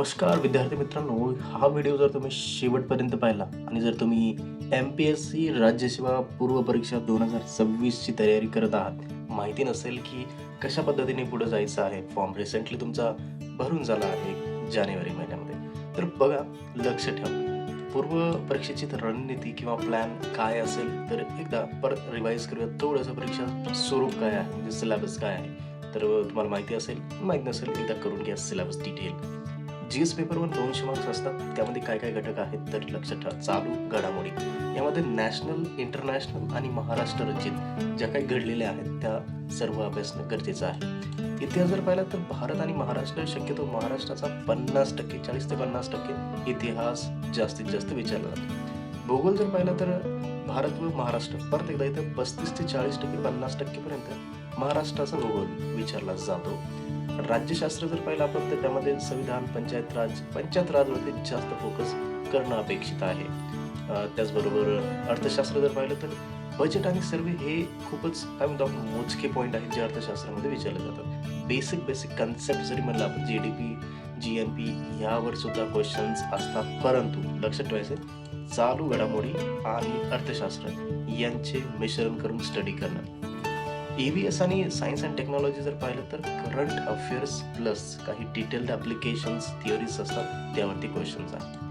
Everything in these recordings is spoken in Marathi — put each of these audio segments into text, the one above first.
नमस्कार विद्यार्थी मित्रांनो, हा व्हिडिओ जर तुम्ही शेवटपर्यंत पाहिला आणि जर तुम्ही एम-पी-एस-सी राज्यसेवा पूर्व परीक्षा 2026 ची तयारी करत आहात, माहिती नसेल की कशा पद्धतीने पुढे जायचं आहे, फॉर्म रिसेंटली तुमचा भरून झाला आहे जानेवारी महिन्यामध्ये. तर बघा, लक्ष ठेवा. पूर्व परीक्षेची तर रणनीती किंवा प्लॅन काय असेल, तर एकदा परत रिवाईज करूया. थोडंसं परीक्षा स्वरूप काय आहे, म्हणजे सिलेबस काय आहे. तर तुम्हाला माहिती असेल, माहीत नसेल, एकदा करून घ्या सिलेबस डिटेल. जी-एस पेपरवर 200 मार्क्स असतात. त्यामध्ये काय-काय घटक आहेत तर लक्षात ठेवा. चालू घडामोडी. यामध्ये नॅशनल, इंटरनॅशनल आणि महाराष्ट्र रचित ज्या काही घडलेल्या आहेत त्या सर्व अभ्यासणं गरजेचं आहे. इतिहास जर पाहिला तर भारत आणि महाराष्ट्र, शक्यतो महाराष्ट्राचा 50% 40% ते 50% इतिहास जास्तीत जास्त विचारला जातो. भूगोल जर पाहिला तर भारत व महाराष्ट्र परत एकदा इथं 35% ते 40% 50% पर्यंत महाराष्ट्राचा भूगोल विचारला जातो. राज्यशास्त्र जर पाहिलं आपण तर त्यामध्ये संविधान, पंचायत राजवरती जास्त फोकस करणं अपेक्षित आहे. त्याचबरोबर अर्थशास्त्र जर पाहिलं तर बजेट आणि सर्व्हे हे खूपच काय म्हणतो आपण मोजके पॉइंट आहेत जे अर्थशास्त्रामध्ये विचारले जातात. बेसिक कन्सेप्ट जरी म्हणलं आपण जी-डी-पी, जी-एन-पी यावर सुद्धा क्वेश्चन्स असतात. परंतु लक्षात ठेवायचं चालू घडामोडी आणि अर्थशास्त्र यांचे मिश्रण करून स्टडी करणं. ई-व्ही-एस आणि सायन्स अँड टेक्नॉलॉजी जर पाहिलं तर करंट अफेअर्स प्लस काही डिटेल्ड ॲप्लिकेशन्स, थिअरीज असतात त्यावरती क्वेश्चन्स आहेत.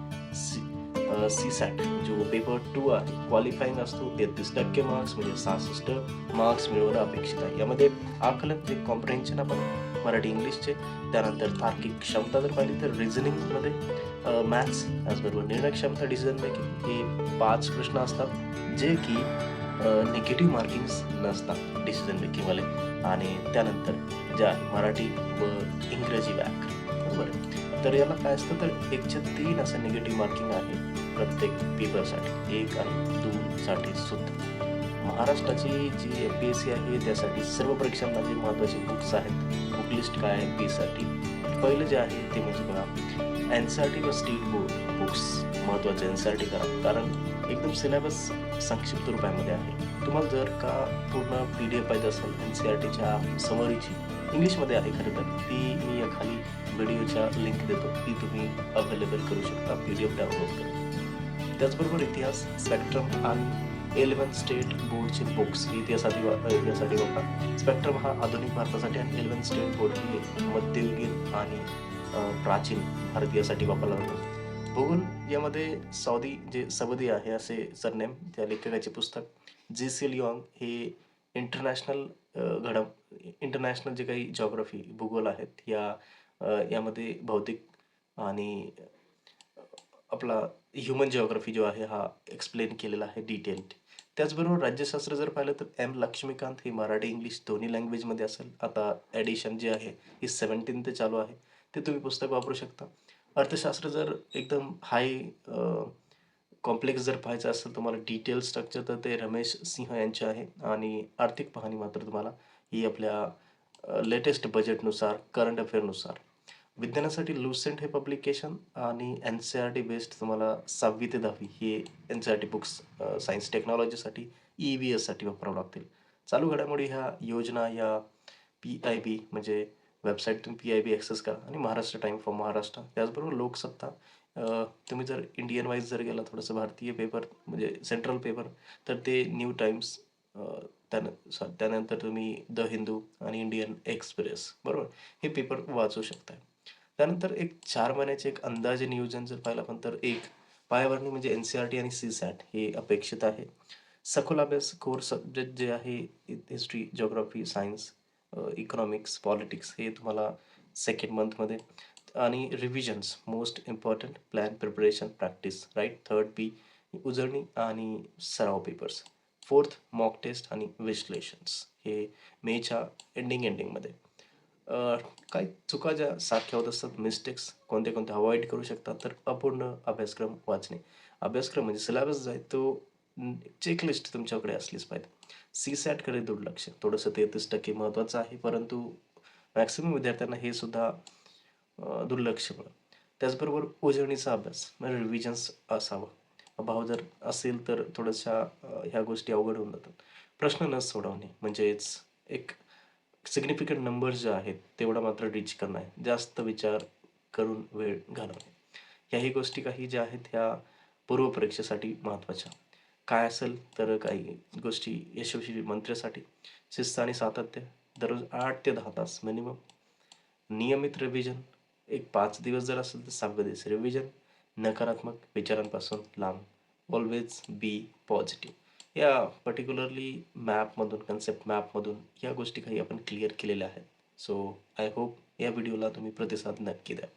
सी-सॅट जो पेपर 2 आहे, क्वालिफाईंग असतो 33% मार्क्स म्हणजे 66 मार्क्स मिळवणं अपेक्षित आहे. यामध्ये आकलन जे कॉम्प्रिहेन्शन आपण मराठी इंग्लिशचे, त्यानंतर तार्किक क्षमता जर पाहिली तर रिझनिंगमध्ये मॅथ्स, त्याचबरोबर निर्णय क्षमता, डिसिजन मेकिंग हे 5 प्रश्न असतात जे की निगेटिव्ह मार्किंग्स नसतात डिसिजन मेकिंगवाले आणि त्यानंतर जे आहे मराठी व इंग्रजी व्याकरण बरोबर आहे. तर याला काय असतं तर 1च्या 3 असं निगेटिव्ह मार्किंग आहे प्रत्येक पेपरसाठी 1 आणि 2 साठी सुद्धा. महाराष्ट्राची जी एम-पी-एस-सी आहे त्यासाठी सर्व परीक्षांना जे महत्त्वाचे बुक्स आहेत, बुक लिस्ट काय आहे एम-पी-साठी. पहिलं जे आहे ते म्हणजे बघा एन-सी-आर-टी व स्टेट बोर्ड बुक्स महत्त्वाचे एन-सी-आर-टी करा कारण एकदम सिलेबस संक्षिप्त रूपामध्ये आहे. तुम्हाला जर का पूर्ण पी-डी-एफ पाहिजे असेल एन-सी-आर-टीच्या समरीची इंग्लिशमध्ये आहे खरं तर ती मी या खाली व्हिडिओच्या लिंक देतो. ती तुम्ही अवेलेबल करू शकता पी-डी-एफ डाउनलोड करून. त्याचबरोबर इतिहास, स्पेक्ट्रम आणि 11 स्टेट बोर्डचे बुक्स इतिहासासाठी वापरा. स्पेक्ट्रम हा आधुनिक भारतासाठी आणि 11 स्टेट बोर्ड हे मध्ययुगीन आणि प्राचीन भारतीयासाठी वापरला जातो. भूगोल यामध्ये जे सौदी आहे असे सरनेम त्या लेखकाचे पुस्तक. जे.सी. लिऑंग हे इंटरनॅशनल इंटरनॅशनल जे काही जिओग्राफी भूगोल आहेत यामध्ये भौतिक आणि आपला ह्युमन जिओग्राफी जो आहे हा एक्सप्लेन केलेला आहे डिटेल्ड. त्याचबरोबर राज्यशास्त्र जर पाहिलं तर एम. लक्ष्मीकांत हे मराठी, इंग्लिश दोन्ही लँग्वेजमध्ये असेल. आता एडिशन जे आहे ही 17 ते चालू आहे. ते तुम्ही पुस्तक वापरू शकता. अर्थशास्त्र जर एकदम कॉम्प्लेक्स जर पाहायचं असेल तुम्हाला डिटेल स्ट्रक्चर तर ते रमेश सिंह यांचे आहे आणि आर्थिक पाहणी मात्र तुम्हाला ही आपल्या लेटेस्ट बजेटनुसार, करंट अफेअरनुसार. विज्ञानासाठी लुसेंट हे पब्लिकेशन आणि एन-सी-आर-टी बेस्ड तुम्हाला 6वी ते 10वी हे एन-सी-आर-टी बुक्स सायन्स टेक्नॉलॉजीसाठी, ई-व्ही-एससाठी वापरावं लागतील. चालू घडामोडी ह्या योजना या पी-आय-बी म्हणजे वेबसाईटतून पी-आय-बी ॲक्सेस करा आणि महाराष्ट्र टाईम फॉर महाराष्ट्र. त्याचबरोबर लोकसत्ता तुम्ही जर इंडियन वाईज जर गेला थोडंसं भारतीय पेपर म्हणजे सेंट्रल पेपर तर ते न्यू टाइम्स त्यानंतर तुम्ही द हिंदू आणि इंडियन एक्सप्रेस बरोबर हे पेपर वाचू शकता. त्यानंतर एक 4 महिन्याचे एक अंदाजे नियोजन जर पाहिलं आपण तर एक पायाभरणी म्हणजे एन-सी-आर-टी आणि सी-सॅट हे अपेक्षित आहे. सखोल अभ्यास कोर सब्जेक्ट जे आहे history, geography, science, economics, politics हे तुम्हाला सेकंड मंथमध्ये आणि revisions most important plan preparation practice right. Third P उजळणी आणि सराव पेपर्स. फोर्थ मॉक टेस्ट आणि विश्लेषण हे मेच्या एंडिंगमध्ये. काही चुका ज्या सारख्या होत असतात मिस्टेक्स कोणत्या अवॉइड करू शकतात तर अपूर्ण अभ्यासक्रम वाचणे. अभ्यासक्रम म्हणजे सिलेबस जो आहे तो चेकलिस्ट तुमच्याकडे असलीच पाहिजे. सी-सॅटकडे दुर्लक्ष थोडंसं 33% महत्त्वाचं आहे परंतु मॅक्सिमम विद्यार्थ्यांना हे सुद्धा दुर्लक्ष होतं. त्याचबरोबर उजळणीचा अभ्यास म्हणजे रिव्हिजन्स असावा. अभाव जर असेल तर थोड्याशा ह्या गोष्टी अवघड होऊन जातात. प्रश्न न सोडवणे म्हणजेच एक सिग्निफिकंट नंबर्स जे आहेत तेवढा मात्र रीच करणं आहे. जास्त विचार करून वेळ घालवणे. ह्याही गोष्टी काही ज्या आहेत ह्या पूर्वपरीक्षेसाठी महत्त्वाच्या. काय असेल तर काही गोष्टी यशस्वी मंत्र्यासाठी शिस्त आणि सातत्य, दररोज 8 ते 10 तास मिनिमम, नियमित रिव्हिजन, एक 5 दिवस जर असेल तर 6व्या दिवशी रिव्हिजन, नकारात्मक विचारांपासून लांब, ऑल्वेज बी पॉझिटिव्ह. या पर्टिक्युलरली मॅपमधून, कन्सेप्ट मॅपमधून या गोष्टी काही आपण क्लिअर केलेल्या आहेत. सो आय होप या व्हिडिओला तुम्ही प्रतिसाद नक्की द्या.